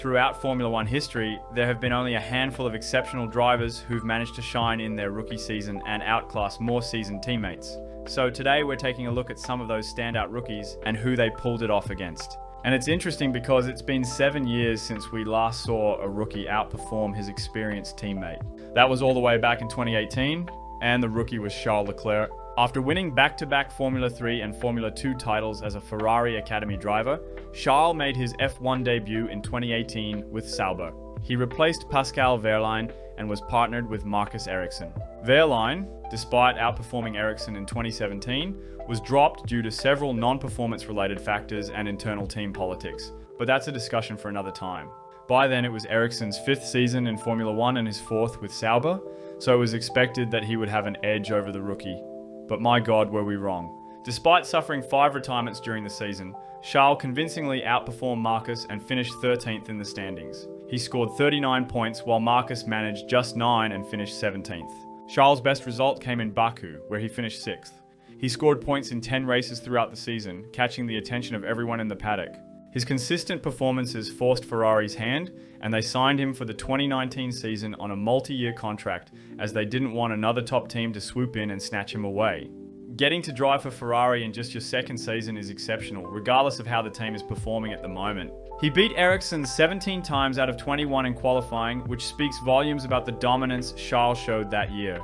Throughout Formula One history, there have been only a handful of exceptional drivers who've managed to shine in their rookie season and outclass more seasoned teammates. So today we're taking a look at some of those standout rookies and who they pulled it off against. And it's interesting because it's been 7 years since we last saw a rookie outperform his experienced teammate. That was all the way back in 2018, and the rookie was Charles Leclerc. After winning back-to-back Formula 3 and Formula 2 titles as a Ferrari Academy driver, Charles made his F1 debut in 2018 with Sauber. He replaced Pascal Wehrlein and was partnered with Marcus Ericsson. Wehrlein, despite outperforming Ericsson in 2017, was dropped due to several non-performance related factors and internal team politics, but that's a discussion for another time. By then it was Ericsson's 5th season in Formula 1 and his 4th with Sauber, so it was expected that he would have an edge over the rookie. But my God, were we wrong. Despite suffering 5 retirements during the season, Charles convincingly outperformed Marcus and finished 13th in the standings. He scored 39 points while Marcus managed just 9 and finished 17th. Charles' best result came in Baku, where he finished 6th. He scored points in 10 races throughout the season, catching the attention of everyone in the paddock. His consistent performances forced Ferrari's hand, and they signed him for the 2019 season on a multi-year contract as they didn't want another top team to swoop in and snatch him away. Getting to drive for Ferrari in just your second season is exceptional, regardless of how the team is performing at the moment. He beat Ericsson 17 times out of 21 in qualifying, which speaks volumes about the dominance Charles showed that year.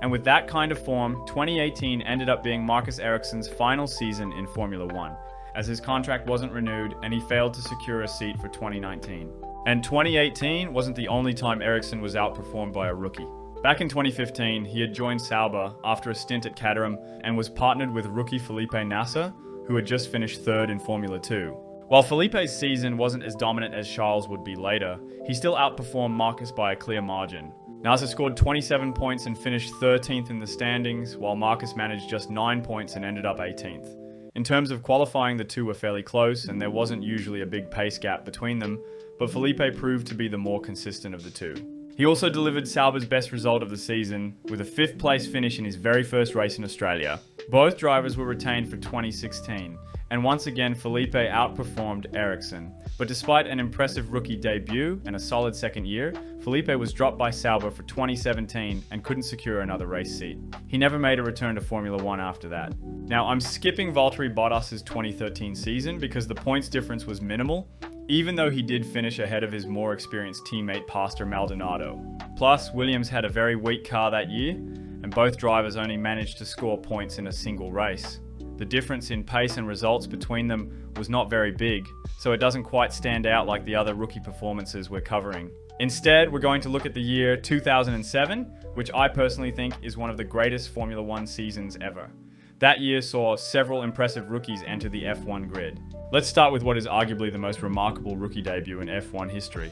And with that kind of form, 2018 ended up being Marcus Ericsson's final season in Formula 1. As his contract wasn't renewed and he failed to secure a seat for 2019. And 2018 wasn't the only time Ericsson was outperformed by a rookie. Back in 2015, he had joined Sauber after a stint at Caterham and was partnered with rookie Felipe Nasr, who had just finished 3rd in Formula 2. While Felipe's season wasn't as dominant as Charles would be later, he still outperformed Marcus by a clear margin. Nasr scored 27 points and finished 13th in the standings, while Marcus managed just 9 points and ended up 18th. In terms of qualifying, the two were fairly close, and there wasn't usually a big pace gap between them, but Felipe proved to be the more consistent of the two. He also delivered Sauber's best result of the season, with a 5th place finish in his very first race in Australia. Both drivers were retained for 2016, and once again Felipe outperformed Ericsson. But despite an impressive rookie debut and a solid second year, Felipe was dropped by Sauber for 2017 and couldn't secure another race seat. He never made a return to Formula 1 after that. Now, I'm skipping Valtteri Bottas' 2013 season because the points difference was minimal, even though he did finish ahead of his more experienced teammate Pastor Maldonado. Plus, Williams had a very weak car that year, and both drivers only managed to score points in a single race. The difference in pace and results between them was not very big, so it doesn't quite stand out like the other rookie performances we're covering. Instead, we're going to look at the year 2007, which I personally think is one of the greatest Formula 1 seasons ever. That year saw several impressive rookies enter the F1 grid. Let's start with what is arguably the most remarkable rookie debut in F1 history.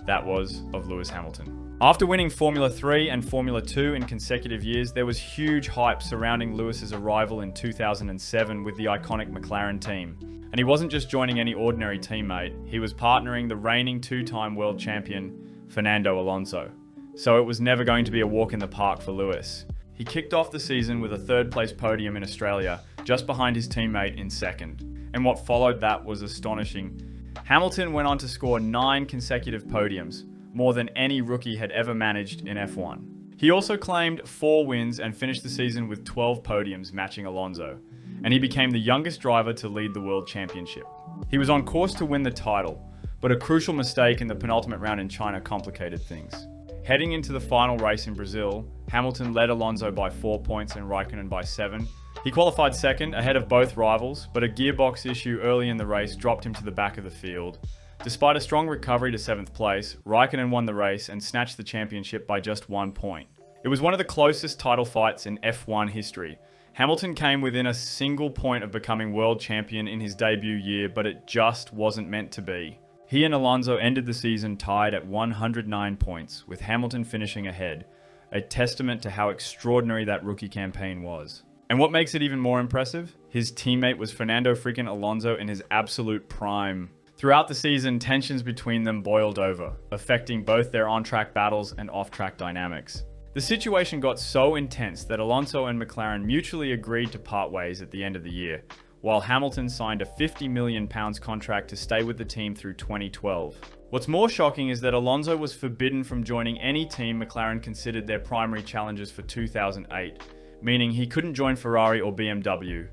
That was of Lewis Hamilton. After winning Formula 3 and Formula 2 in consecutive years, there was huge hype surrounding Lewis's arrival in 2007 with the iconic McLaren team. And he wasn't just joining any ordinary teammate, he was partnering the reigning 2-time world champion, Fernando Alonso. So it was never going to be a walk in the park for Lewis. He kicked off the season with a 3rd place podium in Australia, just behind his teammate in 2nd. And what followed that was astonishing. Hamilton went on to score 9 consecutive podiums, more than any rookie had ever managed in F1. He also claimed 4 wins and finished the season with 12 podiums, matching Alonso, and he became the youngest driver to lead the World Championship. He was on course to win the title, but a crucial mistake in the penultimate round in China complicated things. Heading into the final race in Brazil, Hamilton led Alonso by 4 points and Raikkonen by 7. He qualified 2nd, ahead of both rivals, but a gearbox issue early in the race dropped him to the back of the field. Despite a strong recovery to 7th place, Raikkonen won the race and snatched the championship by just 1 point. It was one of the closest title fights in F1 history. Hamilton came within a single point of becoming world champion in his debut year, but it just wasn't meant to be. He and Alonso ended the season tied at 109 points, with Hamilton finishing ahead, a testament to how extraordinary that rookie campaign was. And what makes it even more impressive? His teammate was Fernando freaking Alonso in his absolute prime. Throughout the season, tensions between them boiled over, affecting both their on-track battles and off-track dynamics. The situation got so intense that Alonso and McLaren mutually agreed to part ways at the end of the year, while Hamilton signed a £50 million contract to stay with the team through 2012. What's more shocking is that Alonso was forbidden from joining any team McLaren considered their primary challengers for 2008, meaning he couldn't join Ferrari or BMW.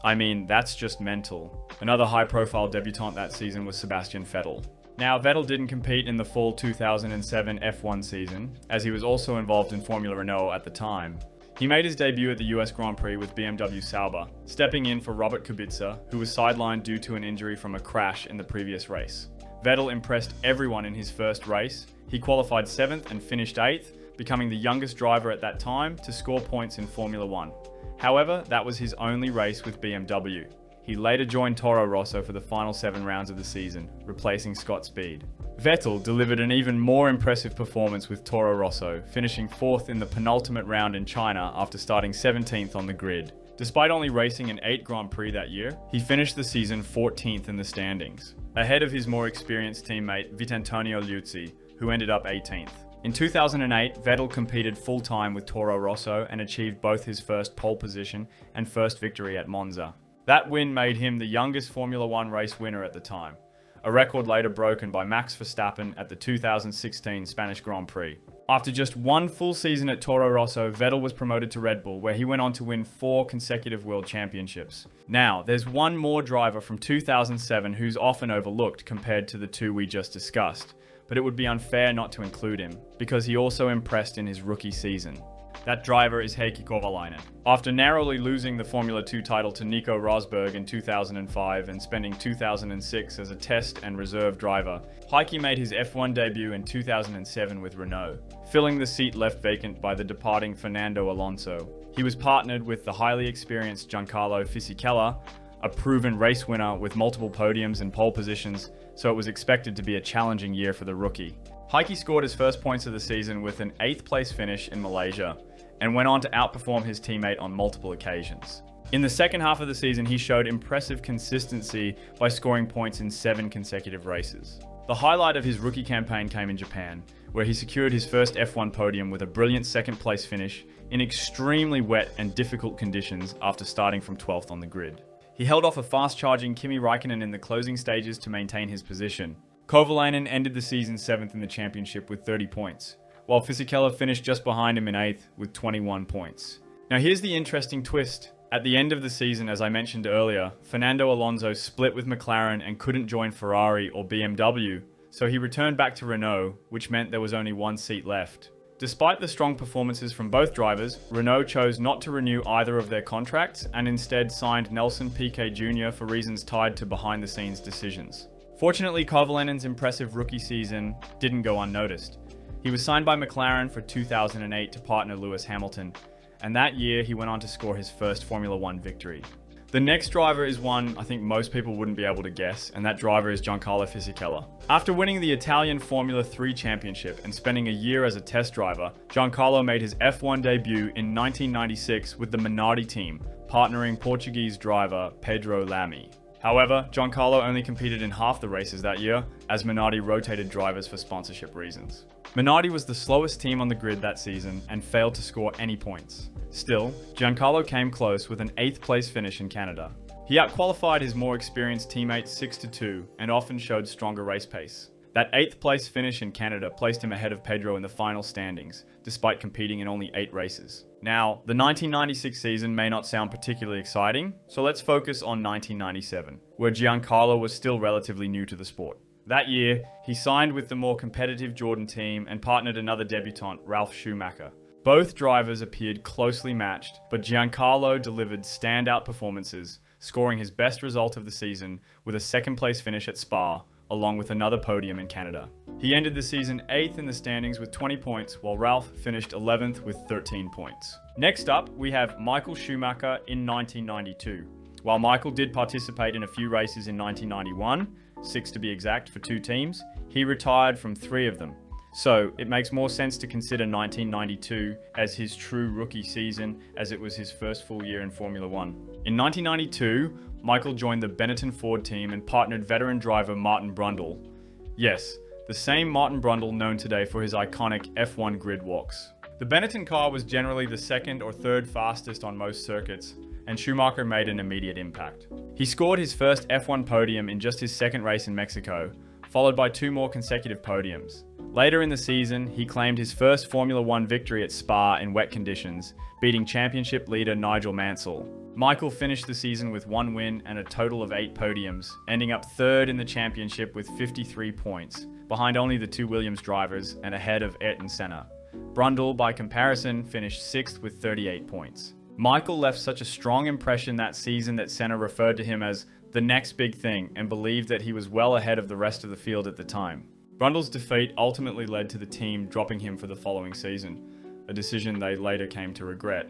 I mean, that's just mental. Another high-profile debutant that season was Sebastian Vettel. Now, Vettel didn't compete in the fall 2007 F1 season, as he was also involved in Formula Renault at the time. He made his debut at the US Grand Prix with BMW Sauber, stepping in for Robert Kubica, who was sidelined due to an injury from a crash in the previous race. Vettel impressed everyone in his first race. He qualified 7th and finished 8th, becoming the youngest driver at that time to score points in Formula 1. However, that was his only race with BMW. He later joined Toro Rosso for the final 7 rounds of the season, replacing Scott Speed. Vettel delivered an even more impressive performance with Toro Rosso, finishing 4th in the penultimate round in China after starting 17th on the grid. Despite only racing in 8 Grand Prix that year, he finished the season 14th in the standings, ahead of his more experienced teammate Vittorio Liuzzi, who ended up 18th. In 2008, Vettel competed full-time with Toro Rosso and achieved both his first pole position and first victory at Monza. That win made him the youngest Formula 1 race winner at the time, a record later broken by Max Verstappen at the 2016 Spanish Grand Prix. After just 1 full season at Toro Rosso, Vettel was promoted to Red Bull, where he went on to win 4 consecutive world championships. Now, there's one more driver from 2007 who's often overlooked compared to the 2 we just discussed, but it would be unfair not to include him, because he also impressed in his rookie season. That driver is Heikki Kovalainen. After narrowly losing the Formula 2 title to Nico Rosberg in 2005 and spending 2006 as a test and reserve driver, Heikki made his F1 debut in 2007 with Renault, filling the seat left vacant by the departing Fernando Alonso. He was partnered with the highly experienced Giancarlo Fissicella, a proven race winner with multiple podiums and pole positions, so it was expected to be a challenging year for the rookie. Heikki scored his first points of the season with an 8th place finish in Malaysia, and went on to outperform his teammate on multiple occasions. In the second half of the season, he showed impressive consistency by scoring points in 7 consecutive races. The highlight of his rookie campaign came in Japan, where he secured his first F1 podium with a brilliant 2nd place finish in extremely wet and difficult conditions after starting from 12th on the grid. He held off a fast-charging Kimi Räikkönen in the closing stages to maintain his position. Kovalainen ended the season 7th in the championship with 30 points, while Fisichella finished just behind him in 8th with 21 points. Now here's the interesting twist. At the end of the season, as I mentioned earlier, Fernando Alonso split with McLaren and couldn't join Ferrari or BMW, so he returned back to Renault, which meant there was only 1 seat left. Despite the strong performances from both drivers, Renault chose not to renew either of their contracts and instead signed Nelson Piquet Jr. for reasons tied to behind-the-scenes decisions. Fortunately, Kovalainen's impressive rookie season didn't go unnoticed. He was signed by McLaren for 2008 to partner Lewis Hamilton, and that year he went on to score his first Formula 1 victory. The next driver is one I think most people wouldn't be able to guess, and that driver is Giancarlo Fissicella. After winning the Italian Formula 3 championship and spending a year as a test driver, Giancarlo made his F1 debut in 1996 with the Minardi team, partnering Portuguese driver Pedro Lamy. However, Giancarlo only competed in half the races that year, as Minardi rotated drivers for sponsorship reasons. Minardi was the slowest team on the grid that season and failed to score any points. Still, Giancarlo came close with an 8th place finish in Canada. He outqualified his more experienced teammates 6-2 and often showed stronger race pace. That 8th place finish in Canada placed him ahead of Pedro in the final standings, despite competing in only 8 races. Now, the 1996 season may not sound particularly exciting, so let's focus on 1997, where Giancarlo was still relatively new to the sport. That year, he signed with the more competitive Jordan team and partnered another debutant, Ralf Schumacher. Both drivers appeared closely matched, but Giancarlo delivered standout performances, scoring his best result of the season with a 2nd place finish at Spa, along with another podium in Canada. He ended the season 8th in the standings with 20 points, while Ralf finished 11th with 13 points. Next up, we have Michael Schumacher in 1992. While Michael did participate in a few races in 1991, 6 to be exact for 2 teams, he retired from 3 of them. So it makes more sense to consider 1992 as his true rookie season, as it was his first full year in Formula 1. In 1992, Michael joined the Benetton Ford team and partnered veteran driver Martin Brundle. Yes, the same Martin Brundle known today for his iconic F1 grid walks. The Benetton car was generally the 2nd or 3rd fastest on most circuits, and Schumacher made an immediate impact. He scored his first F1 podium in just his 2nd race in Mexico, followed by 2 more consecutive podiums. Later in the season, he claimed his first Formula One victory at Spa in wet conditions, beating championship leader Nigel Mansell. Michael finished the season with 1 win and a total of 8 podiums, ending up 3rd in the championship with 53 points, behind only the 2 Williams drivers and ahead of Ayrton Senna. Brundle, by comparison, finished 6th with 38 points. Michael left such a strong impression that season that Senna referred to him as the next big thing and believed that he was well ahead of the rest of the field at the time. Brundle's defeat ultimately led to the team dropping him for the following season, a decision they later came to regret.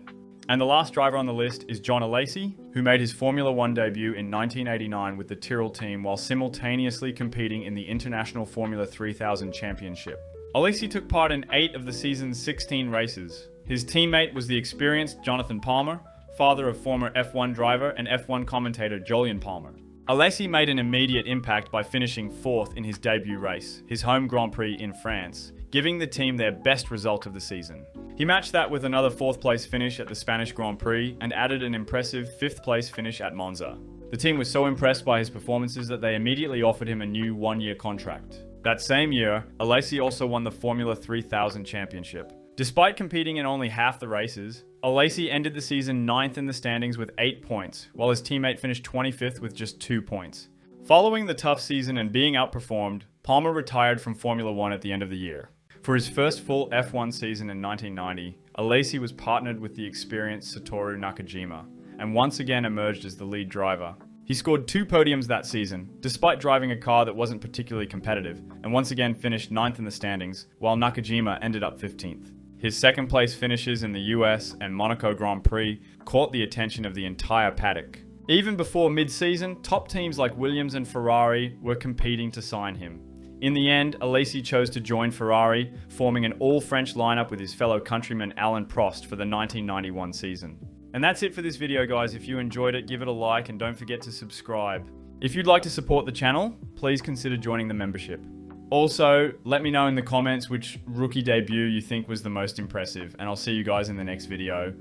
And the last driver on the list is John Alesi, who made his Formula One debut in 1989 with the Tyrrell team while simultaneously competing in the International Formula 3000 Championship. Alesi took part in 8 of the season's 16 races. His teammate was the experienced Jonathan Palmer, father of former F1 driver and F1 commentator Jolyon Palmer. Alesi made an immediate impact by finishing 4th in his debut race, his home Grand Prix in France, giving the team their best result of the season. He matched that with another 4th place finish at the Spanish Grand Prix and added an impressive 5th place finish at Monza. The team was so impressed by his performances that they immediately offered him a new 1-year contract. That same year, Alesi also won the Formula 3000 Championship. Despite competing in only half the races, Alesi ended the season 9th in the standings with 8 points, while his teammate finished 25th with just 2 points. Following the tough season and being outperformed, Palmer retired from Formula One at the end of the year. For his first full F1 season in 1990, Alesi was partnered with the experienced Satoru Nakajima, and once again emerged as the lead driver. He scored 2 podiums that season, despite driving a car that wasn't particularly competitive, and once again finished 9th in the standings, while Nakajima ended up 15th. His 2nd place finishes in the US and Monaco Grand Prix caught the attention of the entire paddock. Even before mid-season, top teams like Williams and Ferrari were competing to sign him. In the end, Alesi chose to join Ferrari, forming an all-French lineup with his fellow countryman Alain Prost for the 1991 season. And that's it for this video, guys. If you enjoyed it, give it a like and don't forget to subscribe. If you'd like to support the channel, please consider joining the membership. Also, let me know in the comments which rookie debut you think was the most impressive, and I'll see you guys in the next video.